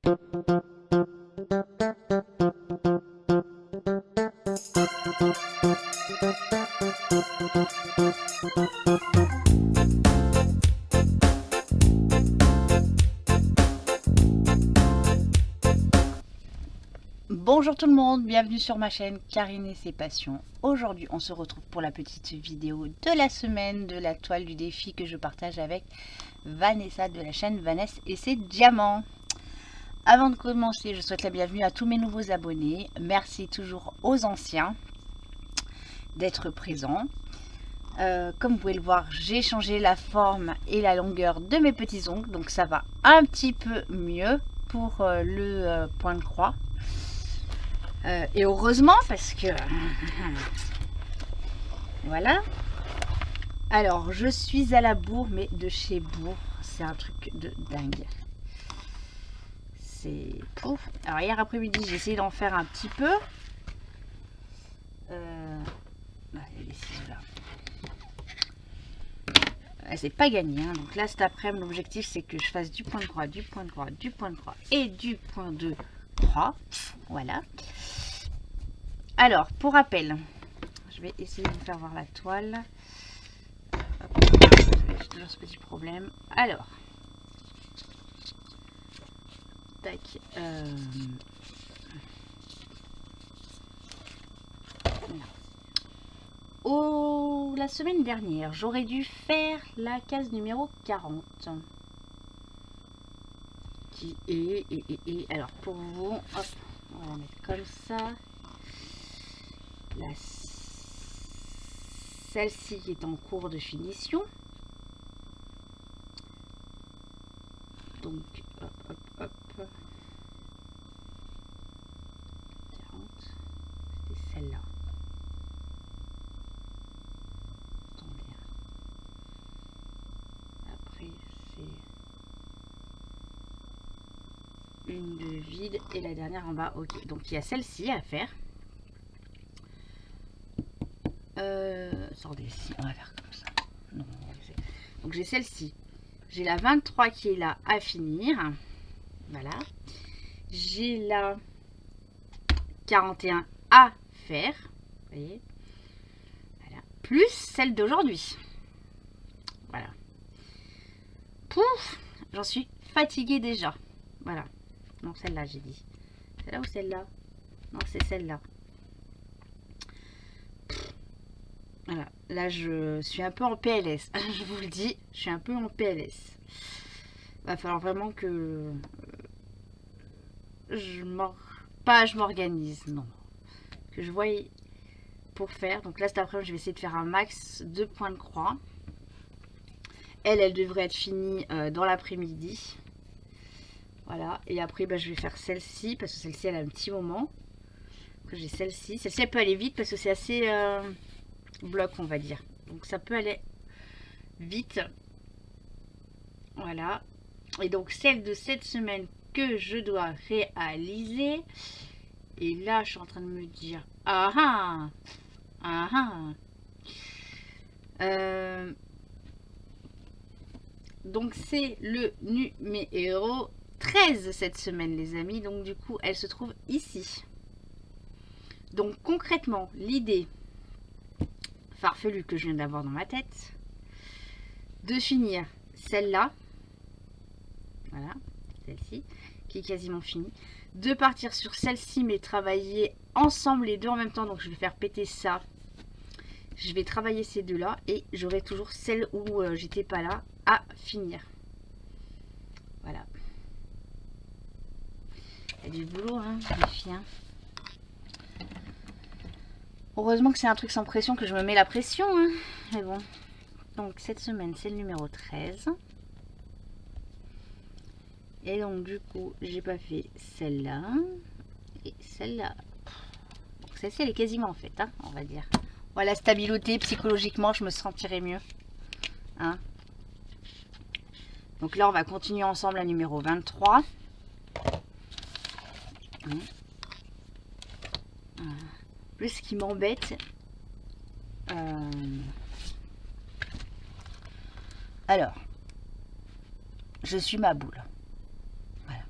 Bonjour tout le monde, bienvenue sur ma chaîne Karine et ses passions. Aujourd'hui on se retrouve pour la petite vidéo de la semaine de la toile du défi que je partage avec Vanessa de la chaîne Vanessa et ses diamants. Avant de commencer, je souhaite la bienvenue à tous mes nouveaux abonnés. Merci toujours aux anciens d'être présents. Comme vous pouvez le voir, j'ai changé la forme et la longueur de mes petits ongles, donc ça va un petit peu mieux pour le point de croix. Et heureusement parce que voilà. Alors je suis à la Bourre, mais de chez Bourre, c'est un truc de dingue. C'est pouf. Alors hier après-midi j'ai essayé d'en faire un petit peu. Les ciseaux là. C'est pas gagné, hein. Donc là cet après-midi l'objectif c'est que je fasse du point de croix, du point de croix, du point de croix et du point de croix. Voilà. Alors, pour rappel, je vais essayer de vous faire voir la toile. J'ai toujours ce petit problème. Alors, tac. La semaine dernière, j'aurais dû faire la case numéro 40. Qui est, alors pour vous, hop, on va la mettre comme ça. Celle-ci est en cours de finition. Donc, hop, hop, hop. 40. C'était celle-là. Attendez. Après, c'est une de vide et la dernière en bas. Ok, donc il y a celle-ci à faire. Attendez, si on va faire comme ça. Non, donc j'ai celle-ci. J'ai la 23 qui est là à finir. Voilà. J'ai la 41 à faire. Vous voyez. Voilà. Plus celle d'aujourd'hui. Voilà. Pouf, j'en suis fatiguée déjà. Voilà. Non, celle-là, j'ai dit. Celle-là ou celle-là? Non, c'est celle-là. Voilà, là je suis un peu en PLS, je vous le dis, je suis un peu en PLS. Va falloir vraiment que je m'organise, non. Que je voie pour faire. Donc là cet après-midi je vais essayer de faire un max de points de croix. Elle devrait être finie dans l'après-midi. Voilà, et après je vais faire celle-ci, parce que celle-ci elle a un petit moment. J'ai celle-ci. Celle-ci elle peut aller vite parce que c'est assez... bloc on va dire, donc ça peut aller vite. Voilà, et donc celle de cette semaine que je dois réaliser, et là je suis en train de me dire donc c'est le numéro 13 cette semaine les amis, donc du coup elle se trouve ici. Donc concrètement l'idée farfelu que je viens d'avoir dans ma tête, de finir celle-là, voilà, celle-ci, qui est quasiment finie, de partir sur celle-ci, mais travailler ensemble les deux en même temps, donc je vais faire péter ça, je vais travailler ces deux-là, et j'aurai toujours celle où j'étais pas là à finir. Voilà. Il y a du boulot, hein, les filles, hein. Heureusement que c'est un truc sans pression, que je me mets la pression, hein. Mais bon. Donc cette semaine c'est le numéro 13. Et donc du coup j'ai pas fait celle-là. Et celle-là. Donc celle-ci elle est quasiment faite, hein, on va dire. Voilà, stabilité, psychologiquement je me sentirais mieux. Hein. Donc là on va continuer ensemble la numéro 23. Hein. Plus ce qui m'embête, alors je suis ma boule, voilà.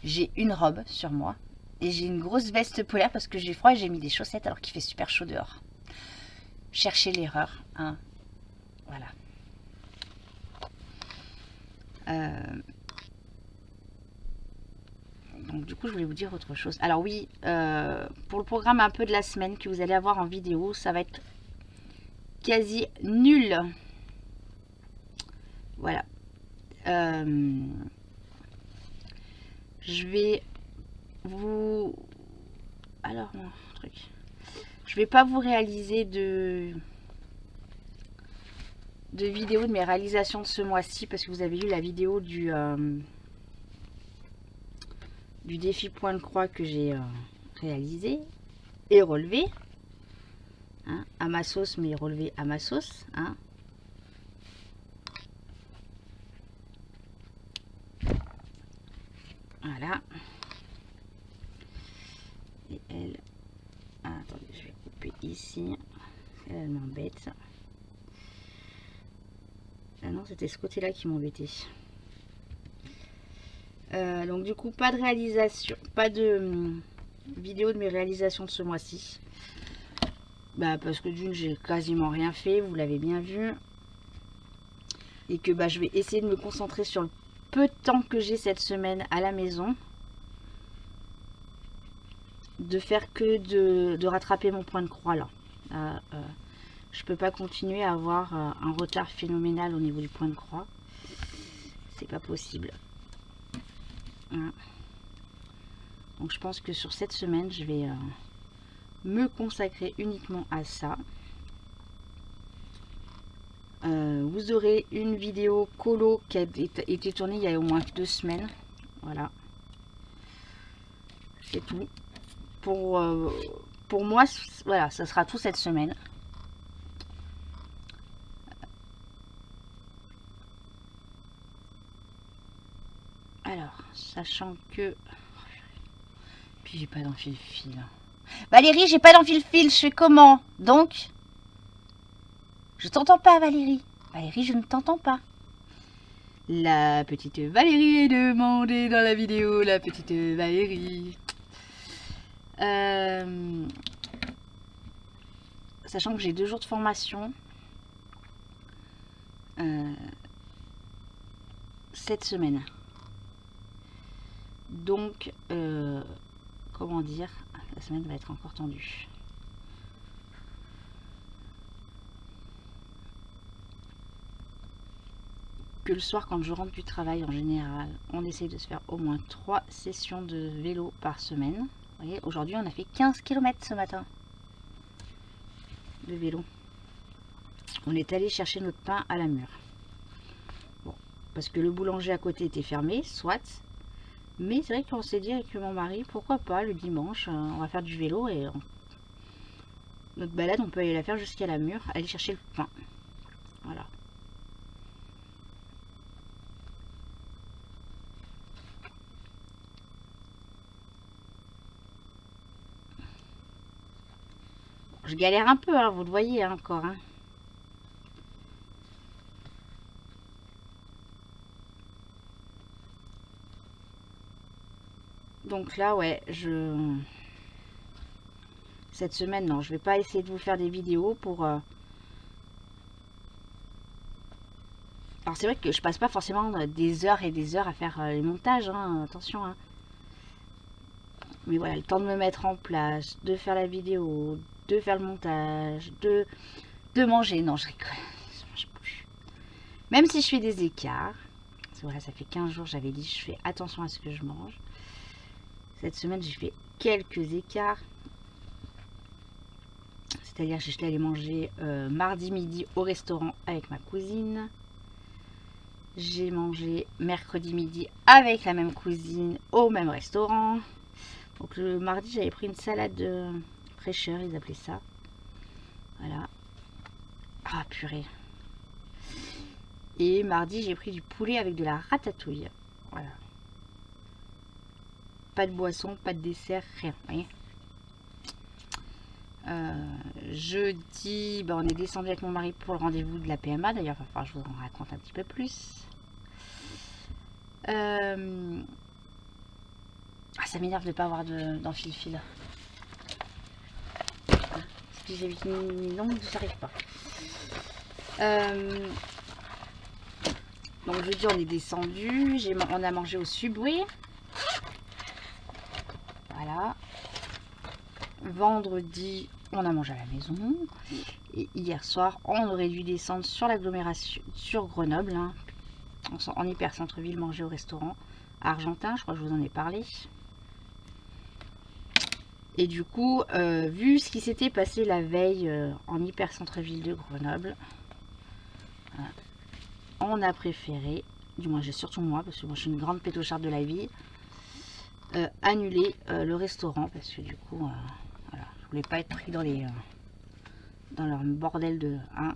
j'ai une robe sur moi et j'ai une grosse veste polaire parce que j'ai froid et j'ai mis des chaussettes alors qu'il fait super chaud dehors. Cherchez l'erreur, hein. Voilà. Donc du coup, je voulais vous dire autre chose. Alors oui, pour le programme un peu de la semaine que vous allez avoir en vidéo, ça va être quasi nul. Voilà. Je vais vous... Alors, non, truc. Je vais pas vous réaliser de vidéos de mes réalisations de ce mois-ci parce que vous avez vu la vidéo du défi point de croix que j'ai réalisé et relevé, hein, à ma sauce, mais relevé à ma sauce, hein. Voilà. Et elle, ah, attendez, je vais couper ici, elle m'embête. Ah non, c'était ce côté là qui m'embêtait. Donc du coup, pas de réalisation, pas de vidéo de mes réalisations de ce mois-ci. Bah, parce que d'une, j'ai quasiment rien fait, vous l'avez bien vu. Et que bah, je vais essayer de me concentrer sur le peu de temps que j'ai cette semaine à la maison. De faire que de rattraper mon point de croix là. Je peux pas continuer à avoir un retard phénoménal au niveau du point de croix. C'est pas possible. Hein. Donc je pense que sur cette semaine, je vais me consacrer uniquement à ça. Vous aurez une vidéo colo qui a été tournée il y a au moins 2 semaines. Voilà. C'est tout. Pour moi, voilà, ça sera tout cette semaine. Alors, sachant que... Puis j'ai pas d'enfile-fil. Valérie, j'ai pas d'enfile-fil, je fais comment? Donc, je t'entends pas, Valérie. Valérie, je ne t'entends pas. La petite Valérie est demandée dans la vidéo, la petite Valérie. Sachant que j'ai 2 jours de formation cette semaine. Donc, comment dire, la semaine va être encore tendue. Que le soir, quand je rentre du travail, en général, on essaye de se faire au moins 3 sessions de vélo par semaine. Vous voyez, aujourd'hui, on a fait 15 km ce matin de vélo. On est allé chercher notre pain à la mûre. Bon, parce que le boulanger à côté était fermé, soit. Mais c'est vrai qu'on s'est dit avec mon mari, pourquoi pas le dimanche, on va faire du vélo et notre balade, on peut aller la faire jusqu'à la mûre, aller chercher le pain. Voilà. Je galère un peu, hein, vous le voyez hein, encore. Hein. Donc là, ouais, cette semaine, non, je vais pas essayer de vous faire des vidéos pour... Alors c'est vrai que je passe pas forcément des heures et des heures à faire les montages, hein, attention. Hein. Mais voilà, le temps de me mettre en place, de faire la vidéo, de faire le montage, de manger. Non, je rigole, je mange plus. Même si je fais des écarts, voilà, ça fait 15 jours, j'avais dit, je fais attention à ce que je mange. Cette semaine, j'ai fait quelques écarts. C'est-à-dire que je suis allée manger mardi midi au restaurant avec ma cousine. J'ai mangé mercredi midi avec la même cousine au même restaurant. Donc le mardi, j'avais pris une salade de fraîcheur, ils appelaient ça. Voilà. Ah purée. Et mardi, j'ai pris du poulet avec de la ratatouille. Voilà. Pas de boisson, pas de dessert, rien. Vous voyez. Jeudi, ben, on est descendu avec mon mari pour le rendez-vous de la PMA. D'ailleurs, il va falloir que je vous en raconte un petit peu plus. Vendredi, on est Ah, ça m'énerve de ne pas avoir d'enfil-fil. Si j'ai vite une longue, j'arrive pas. Donc jeudi on est descendu, on a mangé au Subway. Voilà. Vendredi on a mangé à la maison. Et hier soir on aurait dû descendre sur l'agglomération, sur Grenoble, hein, en hyper centre-ville, manger au restaurant argentin, je crois que je vous en ai parlé. Et du coup, vu ce qui s'était passé la veille en hyper centre-ville de Grenoble, on a préféré, du moins j'ai surtout moi, parce que moi je suis une grande pétocharde de la vie, annuler le restaurant, parce que du coup, voilà, je voulais pas être pris dans les dans leur bordel de... Hein.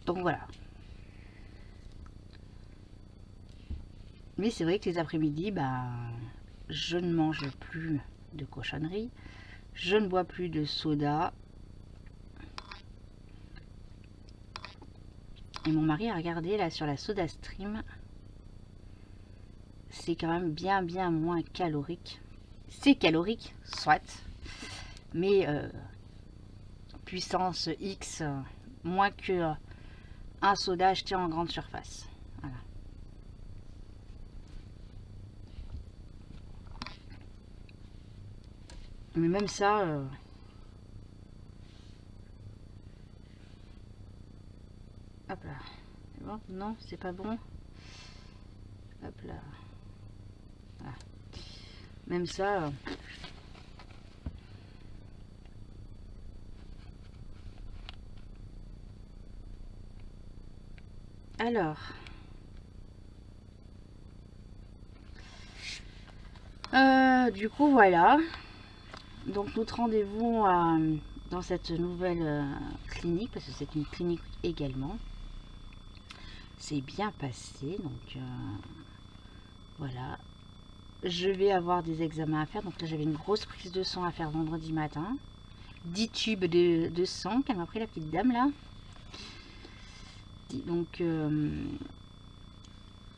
Donc voilà. Mais c'est vrai que les après-midi, bah, je ne mange plus de cochonneries, je ne bois plus de soda. Et mon mari a regardé là sur la Soda Stream. C'est quand même bien moins calorique. C'est calorique, soit. Mais puissance X, moins que un soda acheté en grande surface. Voilà. Mais même ça... hop là. C'est bon? Non, c'est pas bon. Hop là. Voilà. Même ça... Alors... du coup, voilà. Donc, notre rendez-vous dans cette nouvelle clinique, parce que c'est une clinique également, c'est bien passé. Donc, voilà. Je vais avoir des examens à faire. Donc là, j'avais une grosse prise de sang à faire vendredi matin. 10 tubes de sang qu'elle m'a pris, la petite dame là. Donc,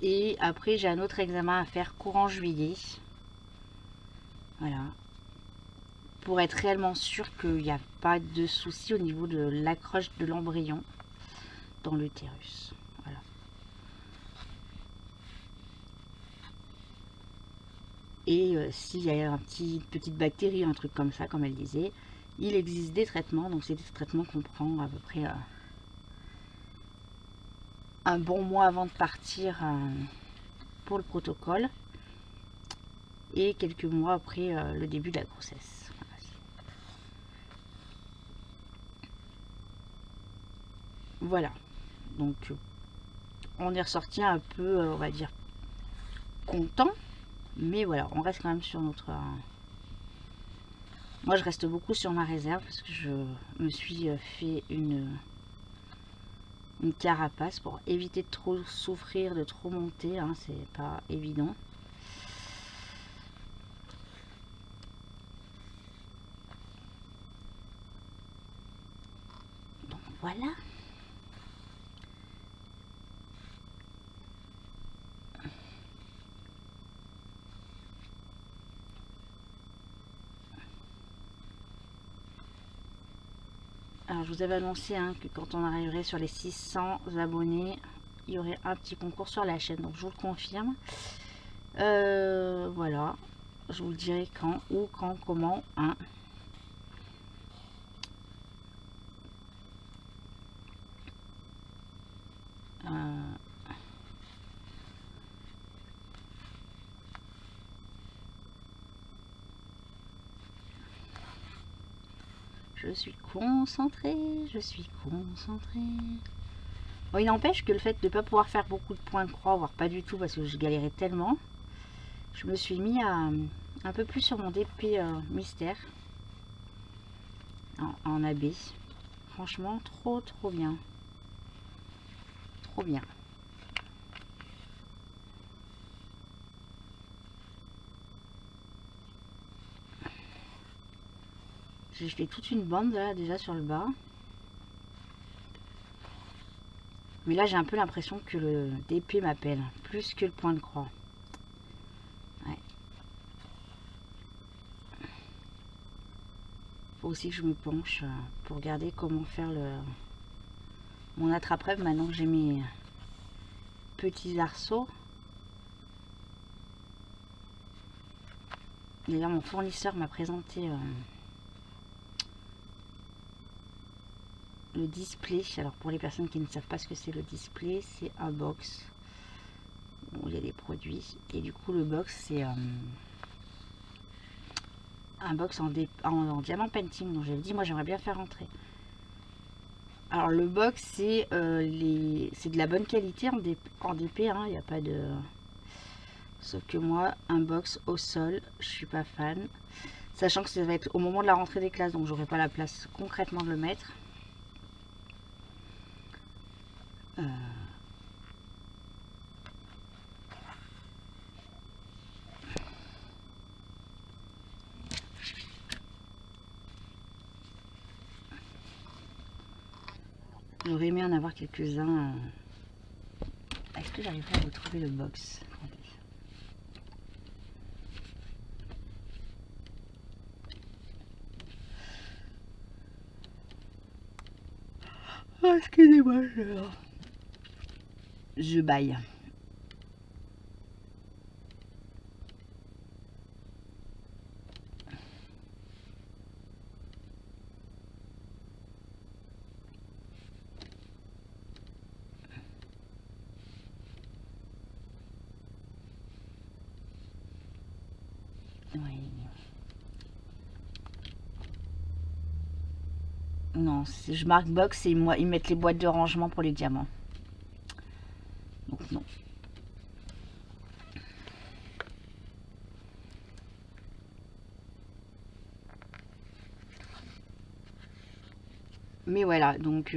et après, j'ai un autre examen à faire courant juillet. Voilà. Pour être réellement sûr qu'il n'y a pas de souci au niveau de l'accroche de l'embryon dans l'utérus. Voilà. Et s'il y a une petite bactérie, un truc comme ça, comme elle disait, il existe des traitements. Donc, c'est des traitements qu'on prend à peu près un bon mois avant de partir pour le protocole. Et quelques mois après le début de la grossesse. Voilà. Donc, on est ressorti un peu, on va dire, content. Mais voilà, on reste quand même sur notre... Moi, je reste beaucoup sur ma réserve parce que je me suis fait une carapace pour éviter de trop souffrir, de trop monter. Hein, c'est pas évident. Donc, voilà. Alors, je vous avais annoncé que quand on arriverait sur les 600 abonnés, il y aurait un petit concours sur la chaîne. Donc, je vous le confirme. Voilà. Je vous le dirai quand, où, quand, comment. Hein. Je suis concentrée, je suis concentrée. Bon, il n'empêche que le fait de ne pas pouvoir faire beaucoup de points de croix, voire pas du tout, parce que je galérais tellement, je me suis mis un peu plus sur mon DP mystère en AB. Franchement, trop bien. Trop bien. J'ai fait toute une bande là déjà sur le bas. Mais là, j'ai un peu l'impression que le DP m'appelle, plus que le point de croix. Ouais. Faut aussi que je me penche pour regarder comment faire mon attrape-rêve maintenant que j'ai mes petits arceaux. D'ailleurs, mon fournisseur m'a présenté le display. Alors, pour les personnes qui ne savent pas ce que c'est le display, c'est un box où il y a des produits. Et du coup, le box, c'est un box en diamant painting. Donc, j'avais dit, moi, j'aimerais bien faire rentrer. Alors, le box, c'est de la bonne qualité en DP. Il n'y a pas de... Sauf que moi, un box au sol, je suis pas fan. Sachant que ça va être au moment de la rentrée des classes, donc j'aurai pas la place concrètement de le mettre. J'aurais aimé en avoir quelques-uns. Est-ce que j'arriverai à retrouver le box? Oh, excusez-moi, je baille. Oui. Non, je marque box et moi, ils mettent les boîtes de rangement pour les diamants. Donc non. Mais voilà, donc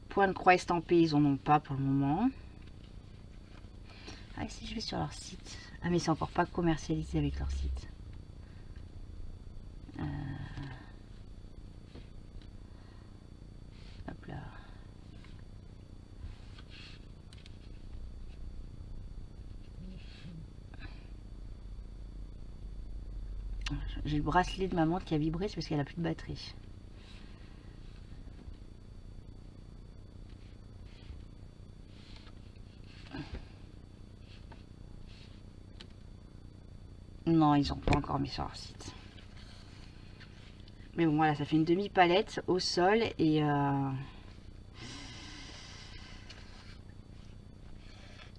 point de croix estampé, ils en ont pas pour le moment. Ah, si je vais sur leur site. Ah, mais c'est encore pas commercialisé avec leur site. Hop là. J'ai le bracelet de ma montre qui a vibré, c'est parce qu'elle a plus de batterie. Non, ils n'ont pas encore mis sur leur site. Mais bon, voilà, ça fait une demi-palette au sol et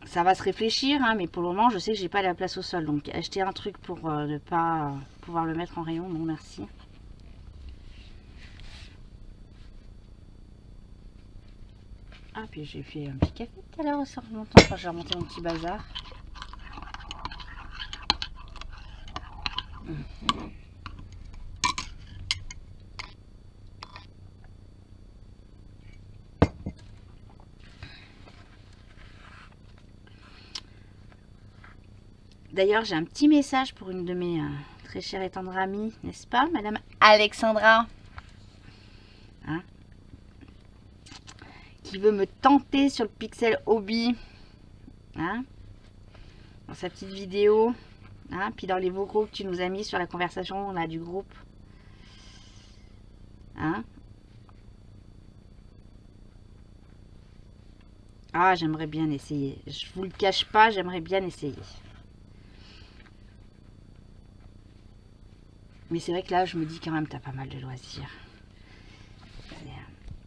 ça va se réfléchir, hein, mais pour le moment, je sais que j'ai pas la place au sol. Donc, acheter un truc pour ne pas pouvoir le mettre en rayon, non merci. Ah, puis j'ai fait un petit café tout à l'heure en remontant, quand j'ai remonté mon petit bazar. D'ailleurs, j'ai un petit message pour une de mes très chères et tendres amies, n'est-ce pas, Madame Alexandra, hein, qui veut me tenter sur le Pixel Hobby, hein, dans sa petite vidéo, hein, puis dans les vocaux que tu nous as mis sur la conversation là, du groupe. Hein. Ah, j'aimerais bien essayer. Je vous le cache pas, j'aimerais bien essayer. Mais c'est vrai que là, je me dis quand même, t'as pas mal de loisirs.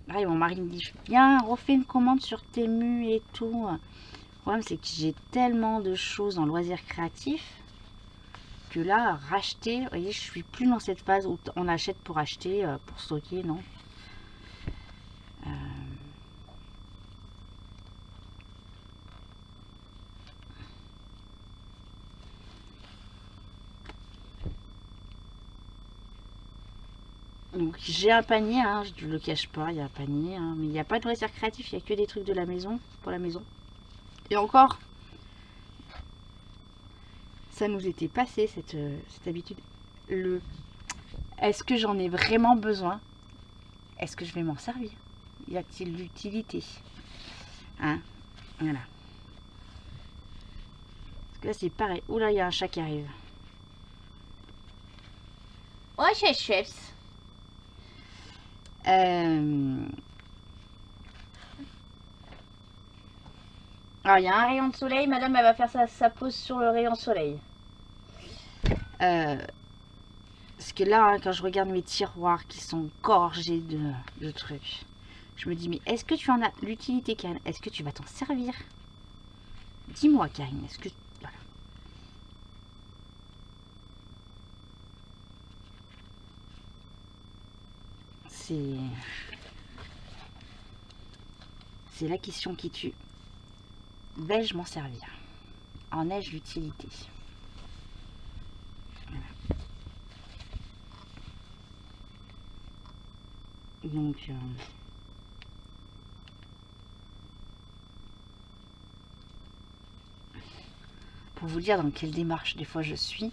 Pareil, mon mari me dit, viens, refais une commande sur Temu et tout. Le problème, c'est que j'ai tellement de choses en loisirs créatifs que là, racheter, vous voyez, je suis plus dans cette phase où on achète pour acheter, pour stocker, non. Donc j'ai un panier, hein, je ne le cache pas, il y a un panier, hein, mais il n'y a pas de loisirs créatifs, il n'y a que des trucs de la maison, pour la maison. Et encore, ça nous était passé cette habitude. Est-ce que j'en ai vraiment besoin? Est-ce que je vais m'en servir? y a-t-il l'utilité? Hein? Voilà. Parce que là, c'est pareil. Oula, il y a un chat qui arrive. Oh, chef. Alors, il y a un rayon de soleil. Madame, elle va faire sa pause sur le rayon de soleil. Parce que là, hein, quand je regarde mes tiroirs qui sont gorgés de trucs, je me dis, mais est-ce que tu en as l'utilité, Karine? Est-ce que tu vas t'en servir? Dis-moi, Karine, est-ce que... Voilà. C'est la question qui tue. Vais-je m'en servir? En ai-je l'utilité? Voilà. Donc... pour vous dire dans quelle démarche des fois je suis,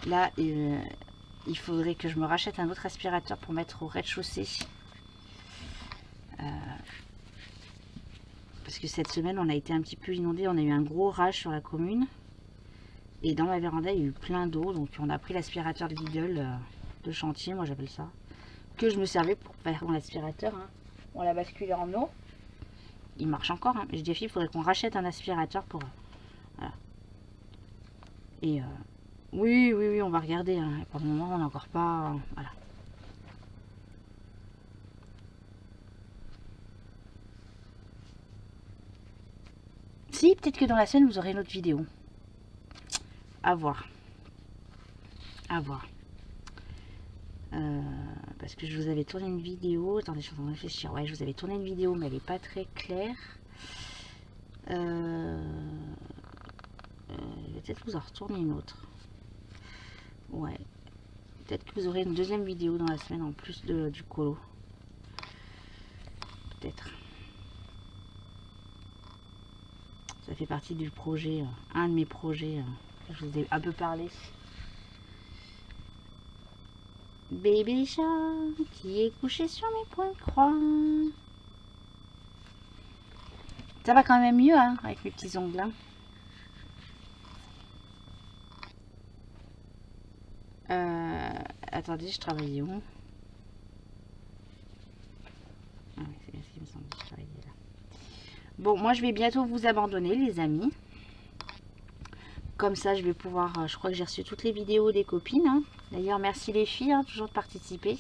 là, il faudrait que je me rachète un autre aspirateur pour mettre au rez-de-chaussée. Parce que cette semaine, on a été un petit peu inondé. On a eu un gros orage sur la commune. Et dans ma véranda, il y a eu plein d'eau. Donc, on a pris l'aspirateur de Lidl de chantier, moi j'appelle ça. Que je me servais pour faire mon aspirateur. Hein. On l'a basculé en eau. Il marche encore. Hein. Mais je dis à Philippe, il faudrait qu'on rachète un aspirateur pour... voilà. Et oui, on va regarder. Hein. Pour le moment, on n'a encore pas... voilà. Si, peut-être que dans la semaine, vous aurez une autre vidéo. À voir. À voir. Parce que je vous avais tourné une vidéo. Attendez, je suis en train de réfléchir. Ouais, je vous avais tourné une vidéo, mais elle n'est pas très claire. Je vais peut-être vous en retourner une autre. Ouais. Peut-être que vous aurez une deuxième vidéo dans la semaine en plus du colo. Peut-être. Ça fait partie du projet, un de mes projets. Je vous ai un peu parlé. Baby chat qui est couché sur mes points de croix. Ça va quand même mieux hein, avec mes petits ongles. Hein. Attendez, je travaillais où? Ah, c'est bien ce qu'il me semble, je travaillais là. Bon, moi je vais bientôt vous abandonner les amis. Comme ça je vais pouvoir, je crois que j'ai reçu toutes les vidéos des copines. Hein. D'ailleurs merci les filles, hein, toujours de participer.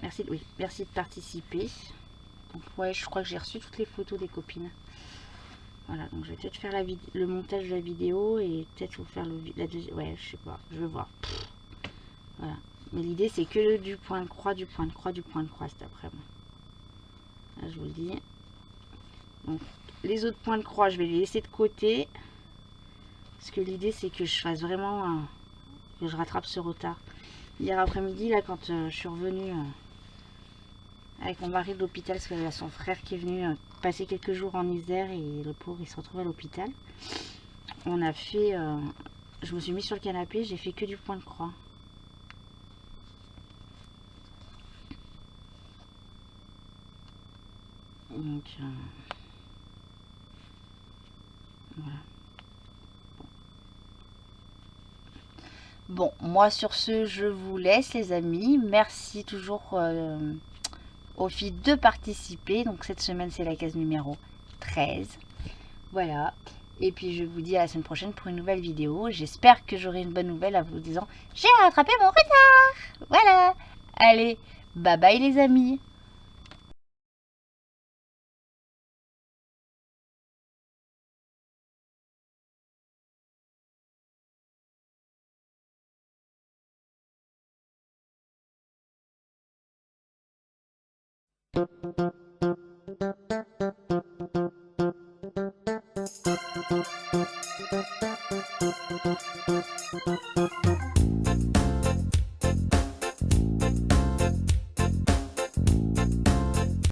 Merci, oui, merci de participer. Donc ouais, je crois que j'ai reçu toutes les photos des copines. Voilà, donc je vais peut-être faire le montage de la vidéo et peut-être vous faire la deuxième. Ouais, je sais pas, je vais voir. Voilà. Mais l'idée c'est que du point de croix, du point de croix, du point de croix cet après-midi. Là, je vous le dis. Donc les autres points de croix, je vais les laisser de côté. Parce que l'idée c'est que je fasse vraiment que je rattrape ce retard. Hier après-midi, là, quand je suis revenue avec mon mari de l'hôpital, parce qu'il y a son frère qui est venu passer quelques jours en Isère et le pauvre il se retrouve à l'hôpital. On a fait, je me suis mis sur le canapé, j'ai fait que du point de croix. Donc voilà. Bon, moi sur ce, je vous laisse les amis. Merci toujours aux filles de participer. Donc cette semaine, c'est la case numéro 13. Voilà. Et puis je vous dis à la semaine prochaine pour une nouvelle vidéo. J'espère que j'aurai une bonne nouvelle à vous disant j'ai rattrapé mon retard. Voilà. Allez, bye bye les amis.